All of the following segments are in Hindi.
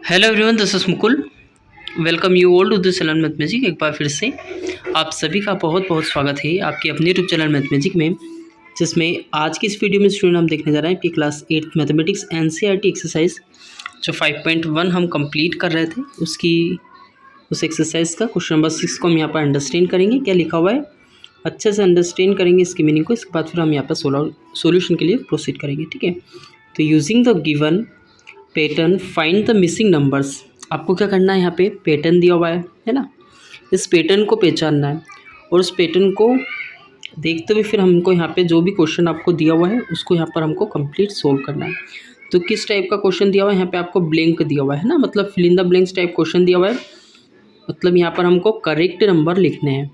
Hello everyone, this is Mukul. Welcome you all to this channel math magic. एक बार फिर से आप सभी का बहुत बहुत स्वागत है आपके अपने यूट्यूब चैनल मैथ मैजिक में, जिसमें आज की इस वीडियो में स्टूडेंट हम देखने जा रहे हैं कि क्लास 8 मैथमेटिक्स एनसीईआरटी एक्सरसाइज जो 5.1 हम कंप्लीट कर रहे थे उस एक्सरसाइज का क्वेश्चन नंबर 6 को हम यहाँ पर अंडरस्टैंड करेंगे। क्या लिखा हुआ है अच्छे से अंडरस्टैंड करेंगे इसकी मीनिंग को। इसके बाद फिर हम यहाँ पर सोल्यूशन के लिए प्रोसीड करेंगे। ठीक है, तो using the given pattern find the missing numbers. आपको क्या करना है, यहाँ पे पैटर्न दिया हुआ है ना, इस पैटर्न को पहचानना है और उस पैटर्न को देखते हुए फिर हमको यहाँ पे जो भी क्वेश्चन आपको दिया हुआ है उसको यहाँ पर हमको कंप्लीट सोल्व करना है। तो किस टाइप का क्वेश्चन दिया हुआ है, यहाँ पे आपको ब्लैंक दिया हुआ है ना, मतलब fill in the blanks type question दिया हुआ है। मतलब यहाँ पर हमको करेक्ट नंबर लिखने हैं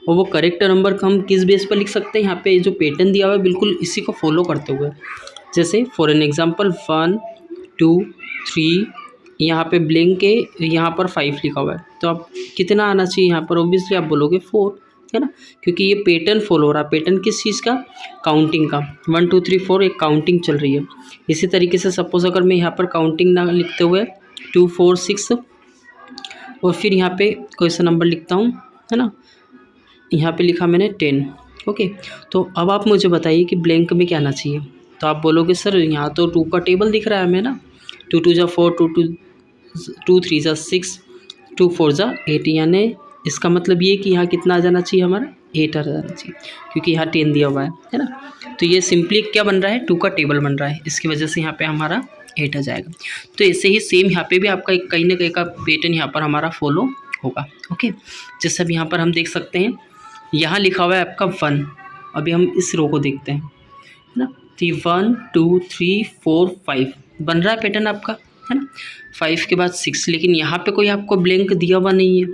और वो करेक्ट नंबर को हम किस बेस पर लिख सकते हैं, यहाँ पे जो पैटर्न दिया हुआ है बिल्कुल इसी को फॉलो करते हुए। जैसे फॉर एन एग्जाम्पल 1 2 3, यहाँ पे ब्लैंक है, यहाँ पर 5 लिखा हुआ है, तो आप कितना आना चाहिए यहाँ पर, ऑब्वियसली आप बोलोगे 4, है ना, क्योंकि ये पैटर्न फॉलो हो रहा है। पैटर्न किस चीज़ का, काउंटिंग का। 1 2 3 4 एक काउंटिंग चल रही है। इसी तरीके से सपोज अगर मैं यहाँ पर काउंटिंग ना लिखते हुए 2 4 6 और फिर यहाँ पे कोई सा नंबर लिखता हूँ, है ना, यहाँ पे लिखा मैंने 10। ओके, तो अब आप मुझे बताइए कि ब्लैंक में क्या आना चाहिए। तो आप बोलोगे सर यहाँ तो 2 का टेबल दिख रहा है हमें ना, 2 2 जा 4, 2 3 जा 6, 2 4 जा 8, यानी इसका मतलब ये कि यहाँ कितना आ जाना चाहिए, हमारा 8 आ जाना चाहिए, क्योंकि यहाँ 10 दिया हुआ है ना। तो ये सिंपली क्या बन रहा है, 2 का टेबल बन रहा है, इसकी वजह से यहाँ पे हमारा 8 आ जाएगा। तो ऐसे ही सेम यहाँ पे भी आपका कहीं ना कहीं का पैटर्न यहाँ पर हमारा फॉलो होगा। ओके, जैसे अब यहाँ पर हम देख सकते हैं, यहाँ लिखा हुआ है आपका 1। अभी हम इस रो को देखते हैं, है ना, तो 1 2 3 4 5 बन रहा है पैटर्न आपका, है ना। 5 के बाद 6, लेकिन यहाँ पे कोई आपको ब्लैंक दिया हुआ नहीं है।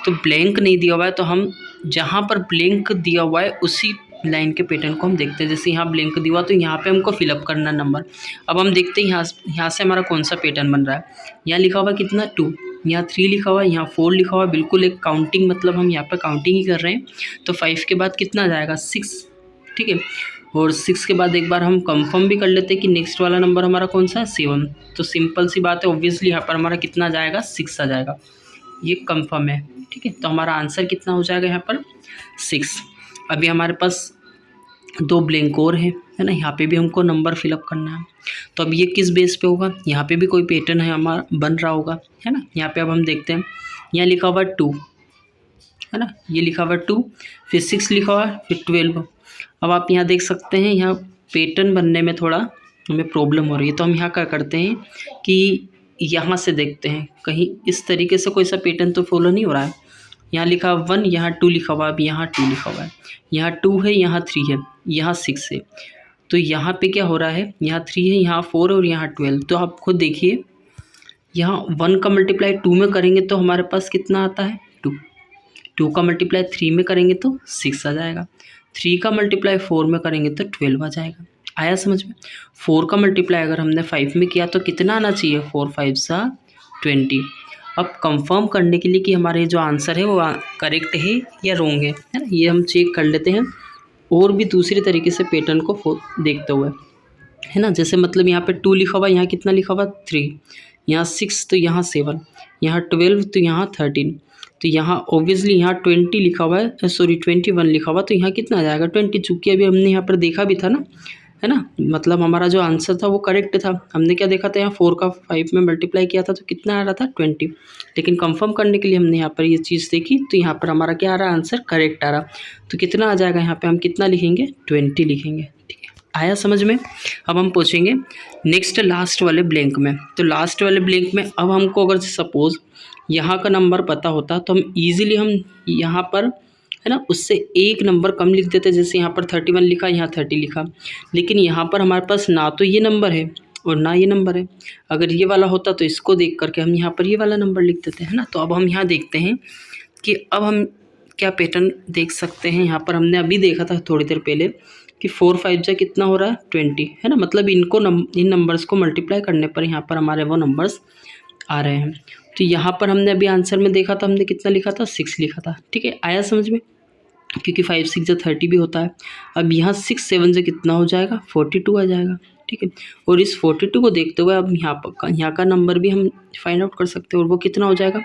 तो ब्लैंक नहीं दिया हुआ है तो हम जहाँ पर ब्लैंक दिया हुआ है उसी लाइन के पैटर्न को हम देखते हैं। जैसे यहाँ ब्लैंक दिया हुआ तो यहाँ पे हमको फिलअप करना नंबर। अब हम देखते हैं यहाँ से हमारा कौन सा पैटर्न बन रहा है। यहाँ लिखा हुआ कितना 2, यहाँ 3 लिखा हुआ है, यहाँ 4 लिखा हुआ है, बिल्कुल एक काउंटिंग, मतलब हम यहाँ पर काउंटिंग ही कर रहे हैं। तो 5 के बाद कितना आ जाएगा 6, ठीक है। और 6 के बाद एक बार हम कंफर्म भी कर लेते हैं कि नेक्स्ट वाला नंबर हमारा कौन सा है 7। तो सिंपल सी बात है, ऑब्वियसली यहाँ पर हमारा कितना आ जाएगा 6 आ जाएगा, ये कंफर्म है, ठीक है। तो हमारा आंसर कितना हो जाएगा यहाँ पर 6। अभी हमारे पास 2 ब्लैंक और है ना, यहाँ पे भी हमको नंबर फिलअप करना है। तो अब ये किस बेस पे होगा, यहाँ पे भी कोई पैटर्न है हमारा बन रहा होगा, है ना। यहाँ पे अब हम देखते हैं, यहाँ लिखा हुआ 2, है ना, ये लिखा हुआ 2, फिर 6 लिखा हुआ है, फिर 12। अब आप यहाँ देख सकते हैं यहाँ पैटर्न बनने में थोड़ा हमें प्रॉब्लम हो रही है। तो हम यहाँ क्या करते हैं कि यहाँ से देखते हैं कहीं इस तरीके से कोई सा पैटर्न तो फॉलो नहीं हो रहा है। यहाँ लिखा 1, यहाँ 2 लिखा हुआ है, अब यहाँ 2 लिखा हुआ है, यहाँ 2 है, यहाँ 3 है, यहाँ 6 है। तो यहाँ पे क्या हो रहा है, यहाँ 3 है, यहाँ 4 और यहाँ 12। तो आप खुद देखिए, यहाँ 1 का मल्टीप्लाई 2 में करेंगे तो हमारे पास कितना आता है 2। 2 का मल्टीप्लाई 3 में करेंगे तो 6 आ जाएगा। 3 का मल्टीप्लाई 4 में करेंगे तो 12 आ जाएगा। आया समझ में। 4 का मल्टीप्लाई अगर हमने 5 में किया तो कितना आना चाहिए, 4 5 सा 20। अब कंफर्म करने के लिए कि हमारे जो आंसर है वो करेक्ट है या रॉन्ग है ना, ये हम चेक कर लेते हैं और भी दूसरी तरीके से पैटर्न को देखते हुए, है ना। जैसे मतलब यहाँ पे 2 लिखा हुआ, यहाँ कितना लिखा हुआ 3, यहाँ 6 तो यहाँ 7, यहाँ 12 तो यहाँ 13, तो यहाँ ऑब्वियसली यहाँ 20 लिखा हुआ है, सॉरी 21 लिखा हुआ, तो यहाँ कितना आ जाएगा 20। चूँकि अभी हमने यहाँ पर देखा भी था ना, है ना, मतलब हमारा जो आंसर था वो करेक्ट था। हमने क्या देखा था, यहाँ 4 का 5 में मल्टीप्लाई किया था तो कितना आ रहा था 20, लेकिन कंफर्म करने के लिए हमने यहाँ पर ये चीज़ देखी तो यहाँ पर हमारा क्या आ रहा है, आंसर करेक्ट आ रहा। तो कितना आ जाएगा, यहाँ पर हम कितना लिखेंगे 20 लिखेंगे, ठीक है। आया समझ में। अब हम पूछेंगे नेक्स्ट लास्ट वाले ब्लैंक में। तो लास्ट वाले ब्लैंक में अब हमको अगर सपोज यहाँ का नंबर पता होता तो हम ईजिली हम यहाँ पर, है ना, उससे एक नंबर कम लिख देते। जैसे यहाँ पर 31 लिखा, यहाँ 30 लिखा, लेकिन यहाँ पर हमारे पास ना तो ये नंबर है और ना ये नंबर है। अगर ये वाला होता तो इसको देख करके हम यहाँ पर ये वाला नंबर लिख देते हैं ना। तो अब हम यहाँ देखते हैं कि अब हम क्या पैटर्न देख सकते हैं। यहाँ पर हमने अभी देखा था थोड़ी देर पहले कि 4 5 जा कितना हो रहा है 20, है ना, मतलब इन नंबर्स को मल्टीप्लाई करने पर यहाँ पर हमारे वो नंबर्स आ रहे हैं। तो यहाँ पर हमने अभी आंसर में देखा था, हमने कितना लिखा था 6 लिखा था, ठीक है। आया समझ में, क्योंकि 5 6 जा 30 भी होता है। अब यहाँ 6 7 से कितना हो जाएगा 42 आ जाएगा, ठीक है। और इस 42 को देखते हुए अब यहाँ का नंबर भी हम फाइंड आउट कर सकते हैं, और वो कितना हो जाएगा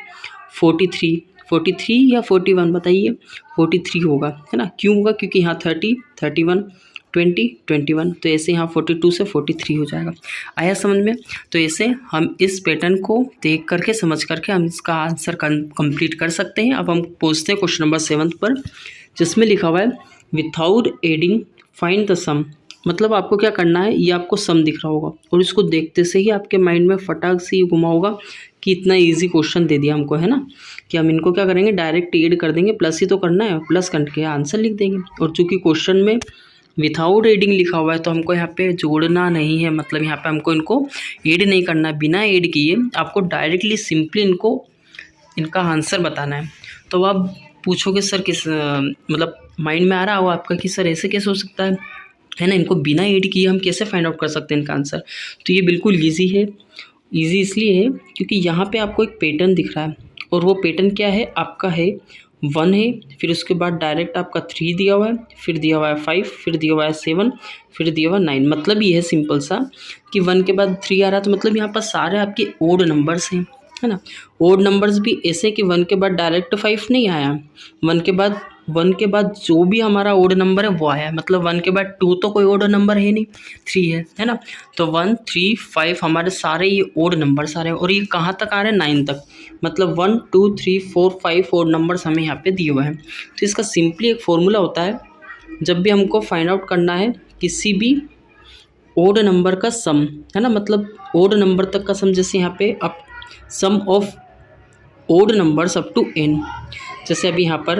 43 या 41 बताइए, 43 होगा, है ना। क्यों होगा, क्योंकि यहाँ 30, 31, 20, 21, तो ऐसे यहाँ 42 से 43 हो जाएगा। आया समझ में। तो ऐसे हम इस पैटर्न को देख करके समझ करके हम इसका आंसर कंप्लीट कर सकते हैं। अब हम पहुँचते हैं क्वेश्चन नंबर 7 पर, जिसमें लिखा हुआ है विथआउट एडिंग फाइंड द सम। मतलब आपको क्या करना है, ये आपको सम दिख रहा होगा और इसको देखते से ही आपके माइंड में फटाक से ये घुमा होगा कि इतना इजी क्वेश्चन दे दिया हमको, है ना, कि हम इनको क्या करेंगे, डायरेक्ट ऐड कर देंगे, प्लस ही तो करना है, प्लस करके आंसर लिख देंगे। और चूंकि क्वेश्चन में विथआउट एडिंग लिखा हुआ है तो हमको यहाँ पे जोड़ना नहीं है, मतलब यहाँ पे हमको इनको ऐड नहीं करना, बिना ऐड किए आपको डायरेक्टली सिंपली इनका आंसर बताना है। तो आप पूछोगे सर किस मतलब माइंड में आ रहा हो आपका कि सर ऐसे कैसे हो सकता है ना, इनको बिना ऐड किए हम कैसे फाइंड आउट कर सकते हैं इनका आंसर। तो ये बिल्कुल ईजी है। ईजी इसलिए है क्योंकि यहाँ पे आपको एक पैटर्न दिख रहा है, और वो पैटर्न क्या है, आपका है 1 है, फिर उसके बाद डायरेक्ट आपका 3 दिया हुआ है, फिर दिया हुआ है 5, फिर दिया हुआ है 7, फिर दिया हुआ है 9। मतलब ये है सिंपल सा कि 1 के बाद 3 आ रहा है, तो मतलब यहाँ पर सारे आपके ओड नंबर्स हैं, है ना। ओड नंबर्स भी ऐसे कि 1 के बाद डायरेक्ट 5 नहीं आया, 1 के बाद जो भी हमारा ओड नंबर है वो आया है। मतलब 1 के बाद 2 तो कोई ओड नंबर है नहीं, 3 है ना। तो 1, 3, 5 हमारे सारे ये ओड नंबर सारे हैं, और ये कहाँ तक आ रहे हैं, 9 तक। मतलब 1, 2, 3, 4, 5 ओड नंबर्स हमें यहाँ पे दिए हुए हैं। तो इसका सिंपली एक फॉर्मूला होता है, जब भी हमको फाइंड आउट करना है किसी भी ओड नंबर का सम, है ना, मतलब ओड नंबर तक का सम, जैसे यहाँ पे अब sum of odd numbers up to n। जैसे अभी यहाँ पर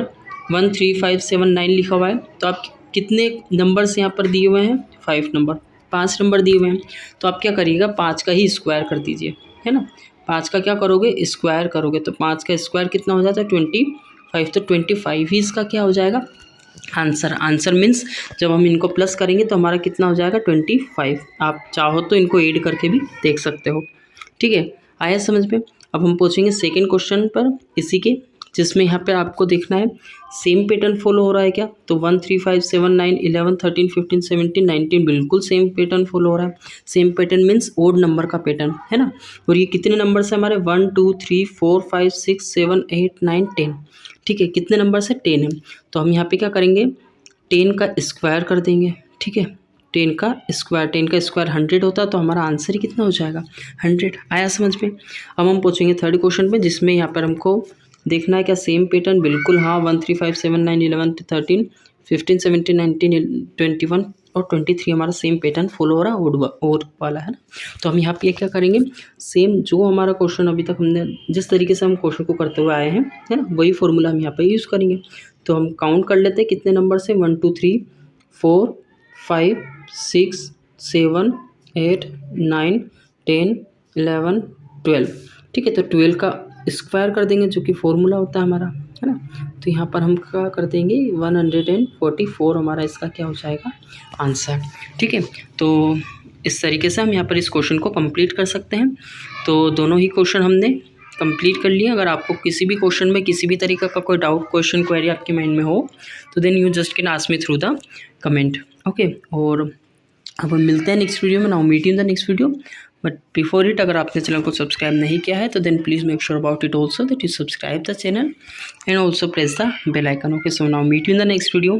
1, 3, 5, 7, 9 लिखा हुआ है, तो आप कितने नंबर्स यहाँ पर दिए हुए हैं, 5 नंबर, 5 नंबर दिए हुए हैं। तो आप क्या करिएगा, 5 का ही स्क्वायर कर दीजिए, है ना। 5 का क्या करोगे, स्क्वायर करोगे, तो 5 का स्क्वायर कितना हो जाता है, 25। तो 25 ही इसका क्या हो जाएगा, आंसर मीन्स जब हम इनको प्लस करेंगे तो हमारा कितना हो जाएगा, 25। आप चाहो तो इनको ऐड करके भी देख सकते हो, ठीक है। आया समझ में। अब हम पहुँचेंगे सेकेंड क्वेश्चन पर इसी के, जिसमें यहाँ पर आपको देखना है सेम पैटर्न फॉलो हो रहा है क्या। तो 1, 3, 5, 7, 9, 11, 13, 15, 17, 19 बिल्कुल सेम पैटर्न फॉलो हो रहा है। Same pattern means odd number का पैटर्न, है ना। और ये कितने नंबर से हमारे 1, 2, 3, 4, 5, 6, 7, 8, 9, 10, ठीक है। कितने नंबर से, 10 है। तो हम यहाँ पे क्या करेंगे, 10 का स्क्वायर कर देंगे, ठीक है। 10 का स्क्वायर 100 होता है, तो हमारा आंसर ही कितना हो जाएगा, 100। आया समझ में। अब हम पूछेंगे थर्ड क्वेश्चन पे, जिसमें यहाँ पर हमको देखना है क्या सेम पैटर्न, बिल्कुल हाँ। 1, 3, 5, 7, 9, 11, 13, 15, 17, 19, 21 और 23 हमारा सेम पैटर्न फॉलो हो रहा है, और वाला, है ना। तो हम यहाँ पे क्या करेंगे, सेम जो हमारा क्वेश्चन अभी तक हमने जिस तरीके से हम क्वेश्चन को करते हुए आए हैं, है ना, वही फॉर्मूला हम यहाँ पे यूज़ करेंगे। तो हम काउंट कर लेते हैं कितने नंबर से, 1, 2, 3, 4, 5, 6, 7, 8, 9, 10, 11, 12, ठीक है। तो 12 का स्क्वायर कर देंगे, जो कि फॉर्मूला होता है हमारा, है ना। तो यहाँ पर हम क्या कर देंगे, 144 हमारा इसका क्या हो जाएगा, आंसर, ठीक है। तो इस तरीके से हम यहाँ पर इस क्वेश्चन को कंप्लीट कर सकते हैं। तो दोनों ही क्वेश्चन हमने कंप्लीट कर लिए। अगर आपको किसी भी क्वेश्चन में किसी भी तरीके का कोई डाउट, क्वेश्चन, क्वेरी आपके माइंड में हो, तो then you just can ask me through the comment, okay. और अब हम मिलते हैं नेक्स्ट वीडियो में। Now meet in the next video, but before it अगर आपने चैनल को सब्सक्राइब नहीं किया है तो then please make sure about it also that you subscribe the channel and also press the bell icon, okay. So now meet you in the next video.